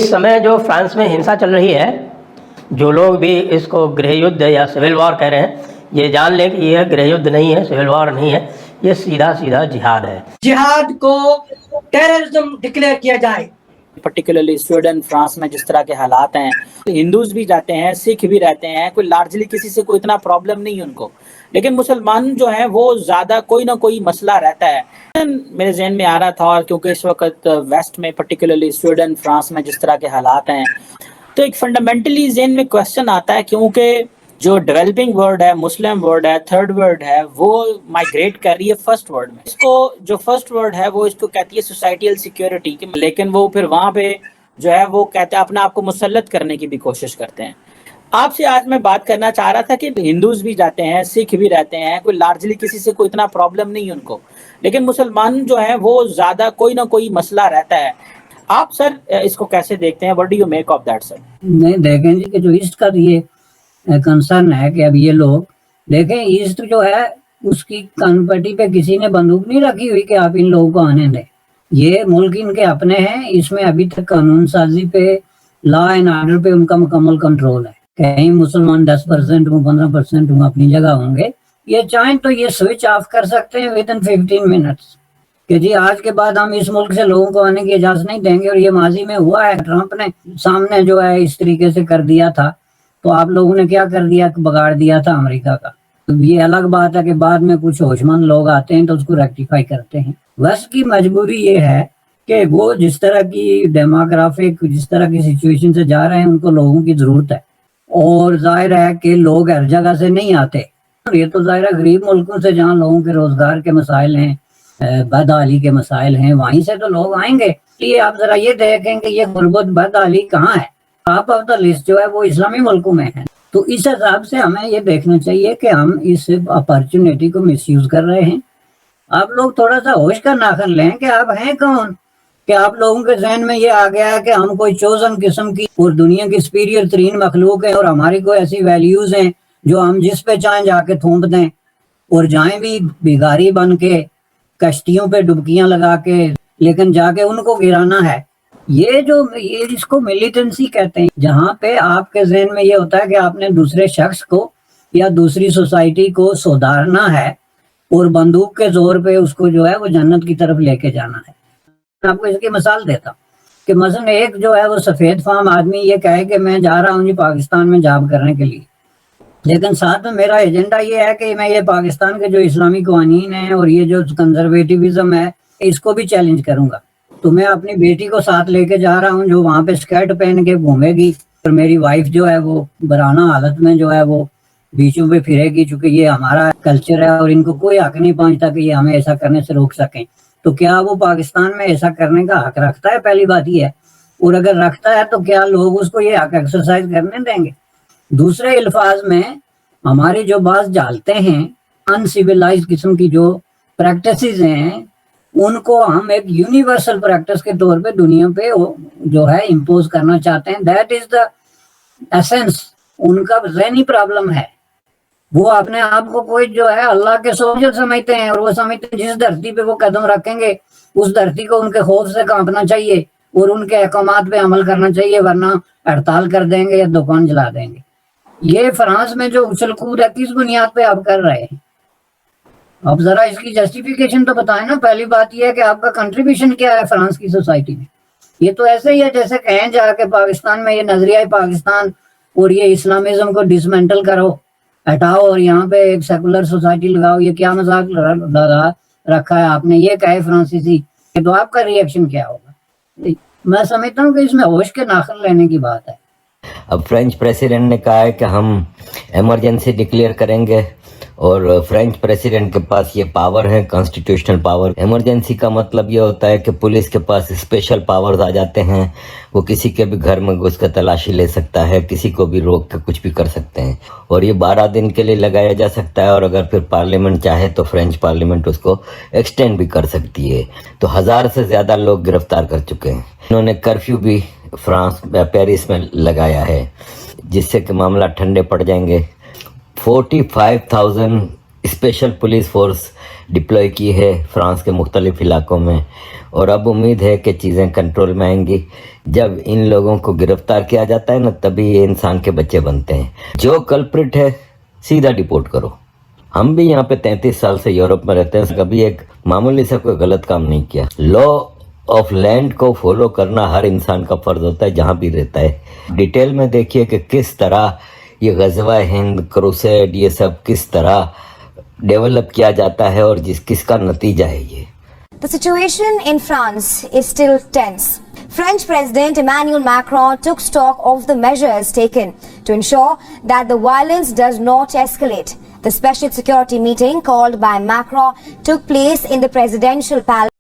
इस समय जो फ्रांस में हिंसा चल रही है, जो लोग भी इसको गृह युद्ध या सिविल वॉर कह रहे हैं, ये जान लें कि यह गृह युद्ध नहीं है, सिविल वॉर नहीं है, ये सीधा सीधा जिहाद है। जिहाद को टेररिज्म डिक्लेयर किया जाए। पर्टिकुलरली स्वीडन, फ्रांस में जिस तरह के हालात हैं, हिंदूज भी जाते हैं, सिख भी रहते हैं, कोई लार्जली किसी से कोई इतना प्रॉब्लम नहीं है उनको, लेकिन मुसलमान जो हैं वो ज़्यादा कोई ना कोई मसला रहता है। मेरे जहन में आ रहा था, और क्योंकि इस वक्त वेस्ट में पर्टिकुलरली स्वीडन, फ्रांस में जिस तरह के हालात हैं, तो एक फंडामेंटली जहन में क्वेश्चन आता है, क्योंकि जो डेवलपिंग वर्ल्ड है, मुस्लिम वर्ल्ड है, थर्ड वर्ल्ड है, वो माइग्रेट कर रही है फर्स्ट वर्ल्ड में। इसको जो फर्स्ट वर्ल्ड है वो इसको कहती है सोसाइटल सिक्योरिटी, लेकिन वो फिर वहाँ पे जो है वो कहते हैं अपना आपको मुसल्लत करने की भी कोशिश करते हैं। आपसे आज मैं बात करना चाह रहा था कि हिंदूज भी जाते हैं, सिख भी रहते हैं, कोई लार्जली किसी से कोई इतना प्रॉब्लम नहीं है उनको, लेकिन मुसलमान जो हैं वो ज़्यादा कोई ना कोई मसला रहता है। आप सर इसको कैसे देखते हैं? What do you make of that sir? नहीं, देखें जी कि जो ईस्ट का ये कंसर्न है कि अब ये लोग देखें, ईस्ट जो है उसकी कनपट्टी पे किसी ने बंदूक नहीं रखी हुई कि आप इन लोगों को आने दें। ये मुल्क इनके अपने हैं, इसमें अभी तक कानून साजी पे, लॉ एंड ऑर्डर पे उनका मुकम्मल कंट्रोल है। कहीं मुसलमान 10% हूँ, 15% हूँ, अपनी जगह होंगे। ये चाहें तो ये स्विच ऑफ कर सकते हैं विद इन 15 मिनट्स कि जी आज के बाद हम इस मुल्क से लोगों को आने की इजाजत नहीं देंगे। और ये माजी में हुआ है, ट्रंप ने सामने जो है इस तरीके से कर दिया था, तो आप लोगों ने क्या कर दिया, बगाड़ दिया था अमेरिका का। तो ये अलग बात है कि बाद में कुछ होशमंद लोग आते हैं तो उसको रेक्टिफाई करते हैं। वेस्ट की मजबूरी ये है कि वो जिस तरह की डेमोग्राफिक, जिस तरह की सिचुएशन से जा रहे हैं, उनको लोगों की जरूरत है। और जाहिर है कि लोग हर जगह से नहीं आते, ये तो जाहिर है गरीब मुल्कों से जहाँ लोगों के रोजगार के मसाइल हैं, बदहाली के मसाइल हैं, वहीं से तो लोग आएंगे। ये आप जरा ये देखें कि ये गुर्बत बदहाली कहाँ है। टॉप ऑफ द लिस्ट जो है वो इस्लामी मुल्कों में है। तो इस हिसाब से हमें ये देखना चाहिए कि हम इस अपॉर्चुनिटी को मिसयूज कर रहे हैं। आप लोग थोड़ा सा होश का नाखन लें कि आप हैं कौन, कि आप लोगों के जहन में ये आ गया है कि हम कोई चोजन किस्म की और दुनिया की सुपीरियर तरीन मखलूक है, और हमारी कोई ऐसी वैल्यूज हैं जो हम जिस पे चाहें जाके थूम दें, और जाएं भी भिखारी बन के, कश्तियों पे डुबकियां लगा के, लेकिन जाके उनको गिराना है। ये इसको मिलिटेंसी कहते हैं, जहाँ पे आपके जहन में ये होता है कि आपने दूसरे शख्स को या दूसरी सोसाइटी को सुधारना है और बंदूक के जोर पे उसको जो है वो जन्नत की तरफ लेके जाना है। मैं आपको इसकी मिसाल देता हूँ कि मसलन एक जो है वो सफेद फार्म आदमी ये कहे कि मैं जा रहा हूँ जी पाकिस्तान में जॉब करने के लिए, लेकिन साथ में मेरा एजेंडा ये है कि मैं ये पाकिस्तान के जो इस्लामी कानून है और ये जो कंजर्वेटिविज्म है इसको भी चैलेंज करूंगा। तो मैं अपनी बेटी को साथ लेके जा रहा हूँ जो वहाँ पे स्कर्ट पहन के घूमेगी, और मेरी वाइफ जो है वो बराना हालत में जो है वो बीचों पे फिरेगी, चूंकि ये हमारा कल्चर है और इनको कोई हक नहीं पहुंचता कि ये हमें ऐसा करने से रोक सकें। तो क्या वो पाकिस्तान में ऐसा करने का हक रखता है? पहली बात ये है। और अगर रखता है तो क्या लोग उसको ये हक एक्सरसाइज करने देंगे? दूसरे अल्फाज में हमारी जो बात जालते हैं, अनसिविलाइज किस्म की जो प्रैक्टिसेस हैं, उनको हम एक यूनिवर्सल प्रैक्टिस के तौर पे दुनिया पे जो है इम्पोज करना चाहते हैं। That is the essence. उनका ज़हनी प्रॉब्लम है। वो अपने आप को कोई जो है अल्लाह के सोजल समझते हैं, और वो समझते हैं जिस धरती पे वो कदम रखेंगे उस धरती को उनके खौफ से कांपना चाहिए और उनके अहकामात पे अमल करना चाहिए, वरना हड़ताल कर देंगे या दुकान जला देंगे। ये फ्रांस में जो उछल कूद है किस बुनियाद पे आप कर रहे हैं? अब जरा इसकी जस्टिफिकेशन तो बताएं ना। पहली बात यह है कि आपका कंट्रीब्यूशन क्या है फ्रांस की सोसाइटी में। ये तो ऐसे ही है जैसे कहें जाके पाकिस्तान में ये नजरिया पाकिस्तान और ये इस्लामिज्म को डिसमेंटल करो, हटाओ और यहाँ पे एक सेकुलर सोसाइटी लगाओ। ये क्या मजाक लगा रखा है आपने? ये कहे फ्रांसीसी, तो आपका रिएक्शन क्या होगा? मैं समझता हूँ कि इसमें होश के नाखन लेने की बात है। अब फ्रेंच प्रेसिडेंट ने कहा है कि हम इमरजेंसी डिक्लेयर करेंगे, और फ्रेंच प्रेसिडेंट के पास ये पावर है, कॉन्स्टिट्यूशनल पावर। इमरजेंसी का मतलब ये होता है कि पुलिस के पास स्पेशल पावर्स आ जाते हैं। वो किसी के भी घर में घुस कर तलाशी ले सकता है, किसी को भी रोक कर कुछ भी कर सकते हैं, और ये 12 दिन के लिए लगाया जा सकता है। और अगर फिर पार्लियामेंट चाहे तो फ्रेंच पार्लियामेंट उसको एक्सटेंड भी कर सकती है। तो 1000 से ज़्यादा लोग गिरफ्तार कर चुके हैं। इन्होंने कर्फ्यू भी फ्रांस पेरिस में लगाया है, जिससे कि मामला ठंडे पड़ जाएंगे। 45,000 स्पेशल पुलिस फोर्स डिप्लॉय की है फ्रांस के मुख्तलिफ इलाकों में, और अब उम्मीद है कि चीज़ें कंट्रोल में आएंगी। जब इन लोगों को गिरफ्तार किया जाता है ना, तभी ये इंसान के बच्चे बनते हैं। जो कल्प्रिट है सीधा डिपोर्ट करो। हम भी यहाँ पे 33 साल से यूरोप में रहते हैं, कभी एक मामूली सा कोई गलत काम नहीं किया। लॉ ऑफ लैंड को फॉलो करना हर इंसान का फर्ज होता है जहाँ भी रहता है। डिटेल में देखिए कि किस तरह ये गज़वा हिंद, क्रूसेड, ये सब किस तरह डेवलप किया जाता है और किसका नतीजा है ये। The situation in France is still tense. French President Emmanuel Macron took stock of the measures taken to ensure that the violence does not escalate. The special security meeting called by Macron took place in the presidential palace.